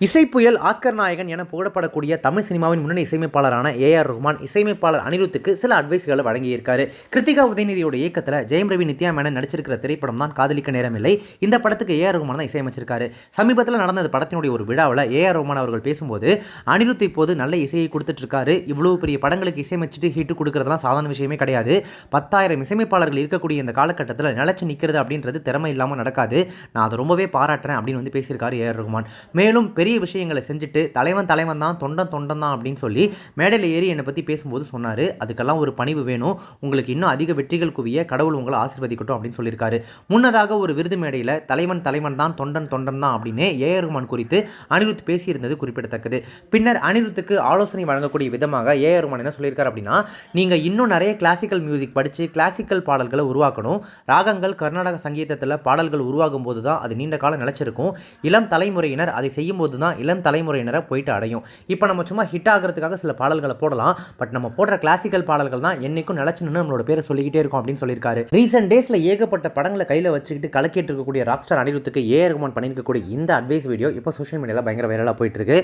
இசைப்புயல், Oscar நாயகன் என புகழப்படக்கூடிய தமிழ் சினிமாவின் முன்னணி இசையமைப்பாளரான ஏ.ஆர். ரஹ்மான் இசையமைப்பாளர் அனிருத்துக்கு சில அட்வைஸ்களை வழங்கியிருக்காரு. கிருத்திகா உதயநிதியோட இயக்கத்தில் ஜெயம் ரவி, நித்யா மேனன் நடிச்சிருக்கிற திரைப்படம் தான் காதலிக்க நேரமில்லை. இந்த படத்துக்கு ஏ.ஆர். ரஹ்மான் தான் இசையமைச்சிருக்காரு. சமீபத்தில் நடந்த இந்த படத்தினுடைய ஒரு விழாவில் ஏ.ஆர். ரஹ்மான் அவர்கள் பேசும்போது, அனிருத் இப்போது நல்ல இசையை கொடுத்துட்டு இருக்காரு. இவ்வளவு பெரிய படங்களுக்கு இசையமைச்சிட்டு ஹிட் கொடுக்கறதுலாம் சாதாரண விஷயமே கிடையாது. 10,000 இசையமைப்பாளர்கள் இருக்கக்கூடிய இந்த காலகட்டத்தில் நிலைச்சு நிற்கிறது அப்படின்றது திறமை இல்லாமல் நடக்காது. நான் அதை ரொம்பவே பாராட்டுறேன் அப்படின்னு பேசியிருக்காரு ஏ.ஆர். ரஹ்மான். மேலும் பெரிய விஷயங்களை செஞ்சுட்டு தலைவன் தான், தொண்டன் தான் அப்படின்னு சொல்லி மேடையில் ஏறி என்னை பற்றி பேசும்போது சொன்னார். அதுக்கெல்லாம் ஒரு பணிவு வேணும். உங்களுக்கு இன்னும் அதிக வெற்றிகள் குவிய கடவுள் உங்களை ஆசீர்வதிக்கட்டும் அப்படின்னு சொல்லியிருக்காரு. முன்னதாக ஒரு விருது மேடையில் தலைவன் தான், தொண்டன் தான் அப்படின்னு ஏ.ஆர். ரஹ்மான் குறித்து அனிருத் பேசியிருந்தது குறிப்பிடத்தக்கது. பின்னர் அனிருத்துக்கு ஆலோசனை வழங்கக்கூடிய விதமாக ஏ.ஆர். ரஹ்மான் என்ன சொல்லியிருக்காரு அப்படின்னா, நீங்கள் இன்னும் நிறைய கிளாசிக்கல் மியூசிக் படித்து கிளாசிக்கல் பாடல்களை உருவாக்கணும். ராகங்கள், கர்நாடக சங்கீதத்தில் பாடல்கள் உருவாகும் போது தான் அது நீண்ட காலம் நிலைச்சிருக்கும். இளம் தலைமுறையினர் அதை செய்யும் போது தான் இளம் தலைமுறையினரை போயிட்டு அடையும். இப்போ நம்ம சும்மா ஹிட் ஆகிறதுக்காக சில பாடல்களை போடலாம். பட் நம்ம போடுற கிளாசிக்கல் பாடல்கள் தான் என்னைக்கும் நிலைச்சு நின்று நம்மளோட பேரை சொல்லிக்கிட்டே இருக்கும் அப்படின்னு சொல்லியிருக்காரு. ரீசெண்ட் டேஸ்ல ஏகப்பட்ட படங்களை கையில் வச்சுக்கிட்டு கலக்கிட்டு இருக்கக்கூடிய ராக் ஸ்டார் அனிருத்துக்கு ஏ.ஆர். ரஹ்மான் பண்ணியிருக்கக்கூடிய இந்த அட்வைஸ் வீடியோ இப்போ சோஷியல் மீடியாவில் பயங்கர வைரலாக போயிட்டு இருக்கு.